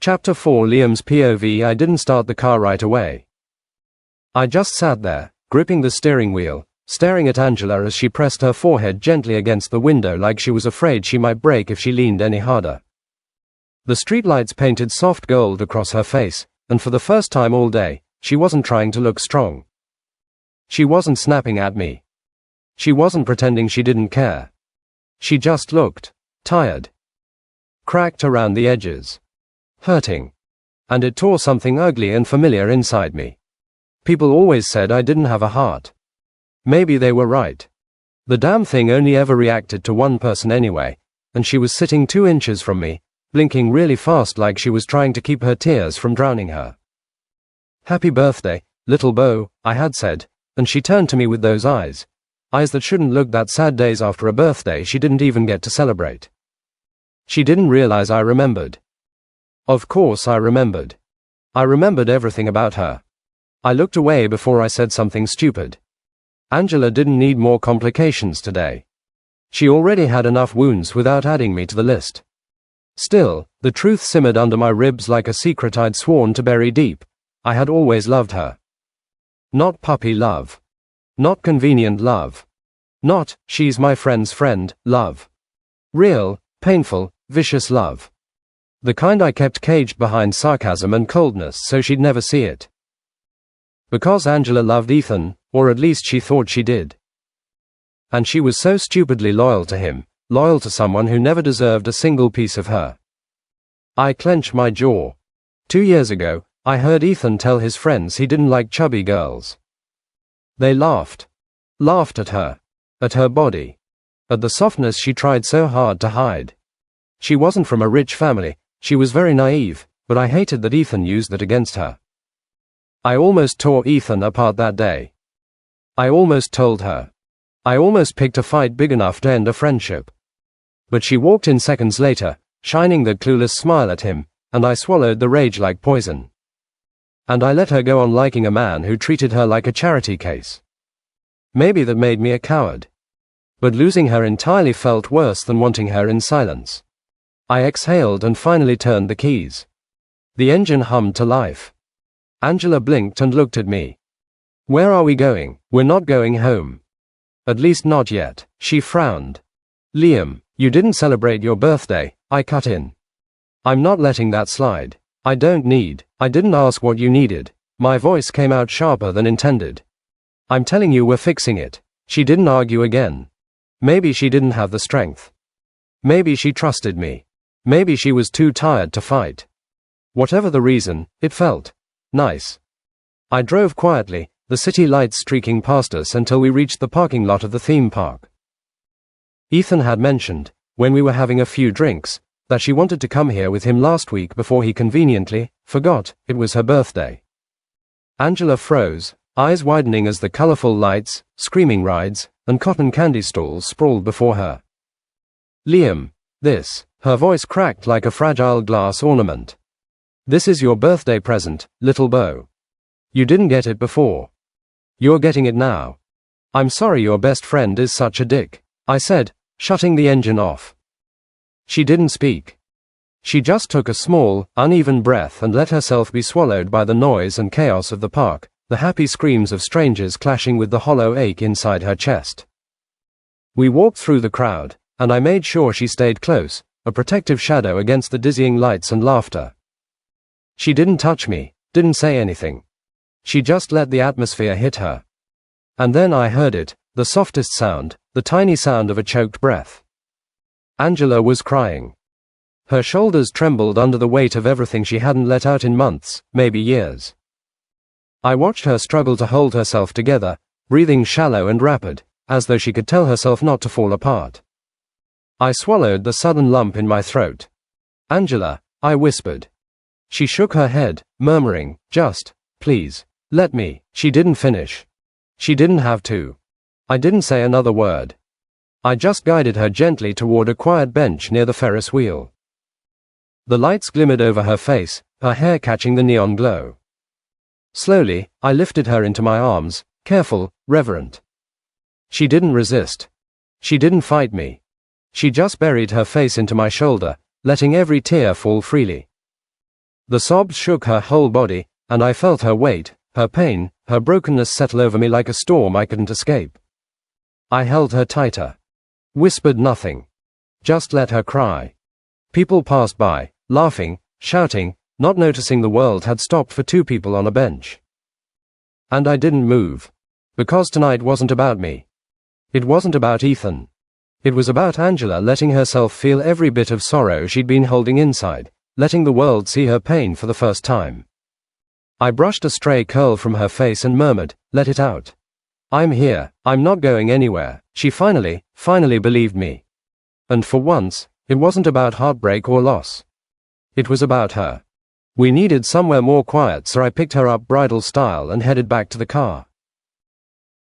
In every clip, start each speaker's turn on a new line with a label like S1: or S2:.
S1: Chapter 4 Liam's POV. I didn't start the car right away. I just sat there, gripping the steering wheel, staring at Angela as she pressed her forehead gently against the window like she was afraid she might break if she leaned any harder. The streetlights painted soft gold across her face, and for the first time all day, she wasn't trying to look strong. She wasn't snapping at me. She wasn't pretending she didn't care. She just looked tired. Cracked around the edges. Hurting. And it tore something ugly and familiar inside me. People always said I didn't have a heart. Maybe they were right. The damn thing only ever reacted to one person anyway, and she was sitting 2 inches from me, blinking really fast like she was trying to keep her tears from drowning her. "Happy birthday, little Bo," I had said, and she turned to me with those eyes that shouldn't look that sad days after a birthday she didn't even get to celebrate. She didn't realize I remembered. Of course I remembered. I remembered everything about her. I looked away before I said something stupid. Angela didn't need more complications today. She already had enough wounds without adding me to the list. Still, the truth simmered under my ribs like a secret I'd sworn to bury deep. I had always loved her. Not puppy love. Not convenient love. Not, she's my friend's friend, love. Real, painful, vicious love. The kind I kept caged behind sarcasm and coldness so she'd never see it. Because Angela loved Ethan, or at least she thought she did. And she was so stupidly loyal to him, loyal to someone who never deserved a single piece of her. I clenched my jaw. 2 years ago, I heard Ethan tell his friends he didn't like chubby girls. They laughed. Laughed at her body. At the softness she tried so hard to hide. She wasn't from a rich family, she was very naive, but I hated that Ethan used that against her. I almost tore Ethan apart that day. I almost told her. I almost picked a fight big enough to end a friendship. But she walked in seconds later, shining that clueless smile at him, and I swallowed the rage like poison. And I let her go on liking a man who treated her like a charity case. Maybe that made me a coward. But losing her entirely felt worse than wanting her in silence. I exhaled and finally turned the keys. The engine hummed to life. Angela blinked and looked at me. "Where are we going?" "We're not going home. At least not yet." She frowned. "Liam, you didn't celebrate your birthday," I cut in. "I'm not letting that slide. I didn't ask what you needed." My voice came out sharper than intended. "I'm telling you we're fixing it." She didn't argue again. Maybe she didn't have the strength. Maybe she trusted me. Maybe she was too tired to fight. Whatever the reason, it felt nice. I drove quietly, the city lights streaking past us until we reached the parking lot of the theme park. Ethan had mentioned, when we were having a few drinks, that she wanted to come here with him last week before he conveniently forgot it was her birthday. Angela froze, eyes widening as the colorful lights, screaming rides, and cotton candy stalls sprawled before her. "Liam, this," her voice cracked like a fragile glass ornament. "This is your birthday present, little Bo. You didn't get it before. You're getting it now. I'm sorry your best friend is such a dick," I said, shutting the engine off. She didn't speak. She just took a small, uneven breath and let herself be swallowed by the noise and chaos of the park, the happy screams of strangers clashing with the hollow ache inside her chest. We walked through the crowd, and I made sure she stayed close, a protective shadow against the dizzying lights and laughter. She didn't touch me, didn't say anything. She just let the atmosphere hit her. And then I heard it, the softest sound, the tiny sound of a choked breath. Angela was crying. Her shoulders trembled under the weight of everything she hadn't let out in months, maybe years. I watched her struggle to hold herself together, breathing shallow and rapid, as though she could tell herself not to fall apart. I swallowed the sudden lump in my throat. "Angela," I whispered. She shook her head, murmuring, "Just, please, let me." She didn't finish. She didn't have to. I didn't say another word. I just guided her gently toward a quiet bench near the Ferris wheel. The lights glimmered over her face, her hair catching the neon glow. Slowly, I lifted her into my arms, careful, reverent. She didn't resist. She didn't fight me. She just buried her face into my shoulder, letting every tear fall freely. The sobs shook her whole body, and I felt her weight, her pain, her brokenness settle over me like a storm I couldn't escape. I held her tighter. Whispered nothing. Just let her cry. People passed by, laughing, shouting, not noticing the world had stopped for two people on a bench. And I didn't move. Because tonight wasn't about me. It wasn't about Ethan. It was about Angela letting herself feel every bit of sorrow she'd been holding inside, letting the world see her pain for the first time. I brushed a stray curl from her face and murmured, "Let it out. I'm here, I'm not going anywhere." She finally believed me. And for once, it wasn't about heartbreak or loss. It was about her. We needed somewhere more quiet, so I picked her up bridal style and headed back to the car.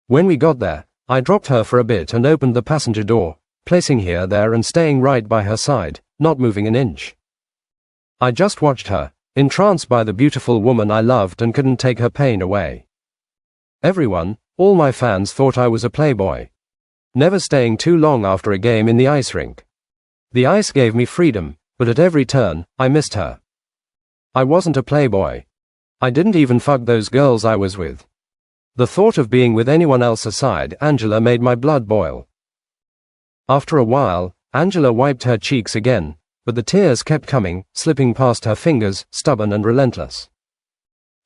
S1: When we got there, I dropped her for a bit and opened the passenger door, placing her there and staying right by her side, not moving an inch. I just watched her, entranced by the beautiful woman I loved and couldn't take her pain away. Everyone, all my fans, thought I was a playboy. Never staying too long after a game in the ice rink. The ice gave me freedom, but at every turn, I missed her. I wasn't a playboy. I didn't even fuck those girls I was with. The thought of being with anyone else aside Angela made my blood boil. After a while, Angela wiped her cheeks again, but the tears kept coming, slipping past her fingers, stubborn and relentless.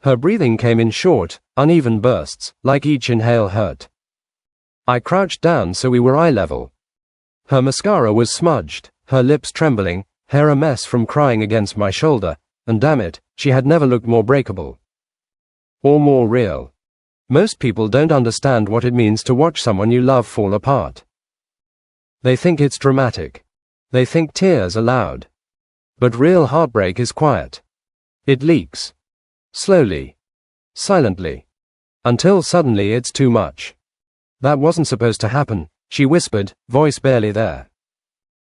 S1: Her breathing came in short, uneven bursts, like each inhale hurt. I crouched down so we were eye level. Her mascara was smudged, her lips trembling, hair a mess from crying against my shoulder, and damn it, she had never looked more breakable. Or more real. Most people don't understand what it means to watch someone you love fall apart. They think it's dramatic. They think tears are loud. But real heartbreak is quiet. It leaks. Slowly. Silently. Until suddenly it's too much. That wasn't supposed to happen, she whispered, voice barely there.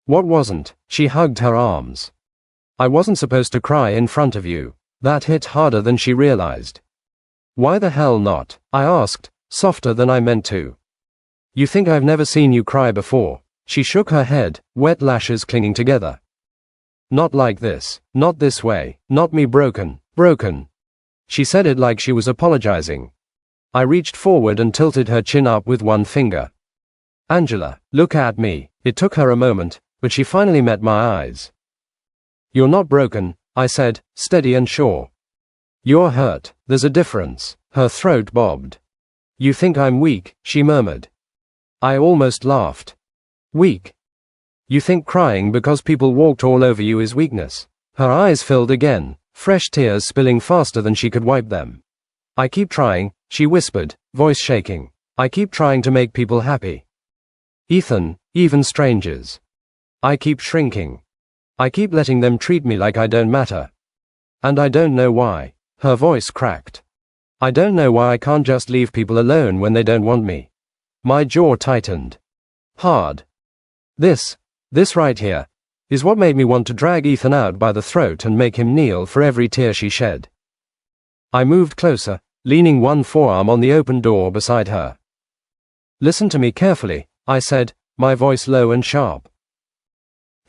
S1: What wasn't? She hugged her arms. I wasn't supposed to cry in front of you. That hit harder than she realized. Why the hell not? I asked, softer than I meant to. You think I've never seen you cry before? She shook her head, wet lashes clinging together. Not like this, not this way, not me broken. She said it like she was apologizing. I reached forward and tilted her chin up with one finger. Angela, look at me. It took her a moment, but she finally met my eyes. You're not broken, I said, steady and sure. You're hurt, there's a difference. Her throat bobbed. You think I'm weak, she murmured. I almost laughed. Weak? You think crying because people walked all over you is weakness? Her eyes filled again, fresh tears spilling faster than she could wipe them. I keep trying, she whispered, voice shaking. I keep trying to make people happy. Ethan, even strangers. I keep shrinking. I keep letting them treat me like I don't matter. And I don't know why. Her voice cracked. I don't know why I can't just leave people alone when they don't want me. My jaw tightened. Hard. This right here, is what made me want to drag Ethan out by the throat and make him kneel for every tear she shed. I moved closer, leaning one forearm on the open door beside her. Listen to me carefully, I said, my voice low and sharp.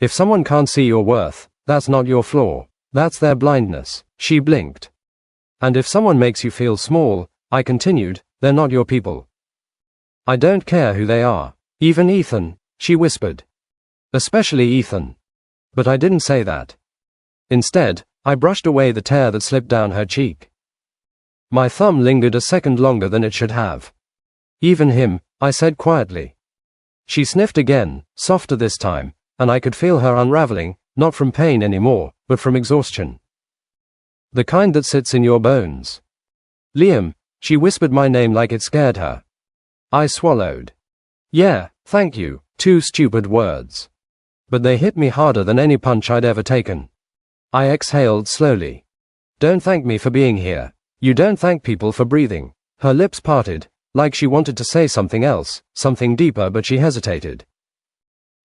S1: If someone can't see your worth, that's not your flaw, that's their blindness. She blinked. And if someone makes you feel small, I continued, they're not your people. I don't care who they are. Even Ethan, she whispered. Especially Ethan. But I didn't say that. Instead, I brushed away the tear that slipped down her cheek. My thumb lingered a second longer than it should have. Even him, I said quietly. She sniffed again, softer this time, and I could feel her unraveling, not from pain anymore, but from exhaustion. The kind that sits in your bones. Liam, she whispered my name like it scared her. I swallowed. Yeah, thank you, 2 stupid words. But they hit me harder than any punch I'd ever taken. I exhaled slowly. Don't thank me for being here. You don't thank people for breathing. Her lips parted, like she wanted to say something else, something deeper, but she hesitated.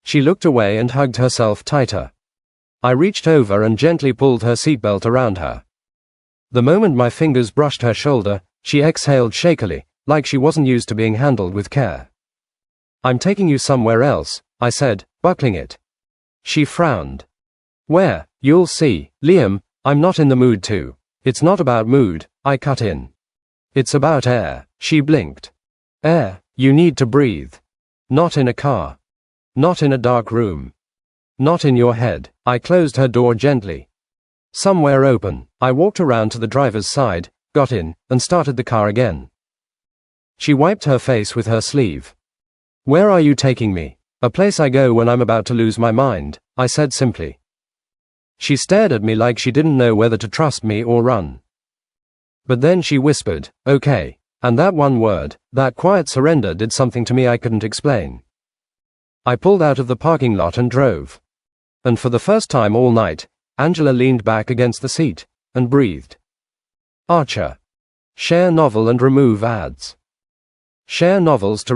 S1: She looked away and hugged herself tighter. I reached over and gently pulled her seatbelt around her. The moment my fingers brushed her shoulder, she exhaled shakily, like she wasn't used to being handled with care. I'm taking you somewhere else, I said, buckling it. She frowned. Where? You'll see. Liam, I'm not in the mood to. It's not about mood, I cut in. It's about air, she blinked. Air, you need to breathe. Not in a car. Not in a dark room. Not in your head. I closed her door gently. Somewhere open. I walked around to the driver's side, got in, and started the car again. She wiped her face with her sleeve. Where are you taking me? A place I go when I'm about to lose my mind, I said simply. She stared at me like she didn't know whether to trust me or run. But then she whispered, okay. And that one word, that quiet surrender did something to me I couldn't explain. I pulled out of the parking lot and drove. And for the first time all night, Angela leaned back against the seat and breathed. Archer. Share novel and remove ads. Share novels to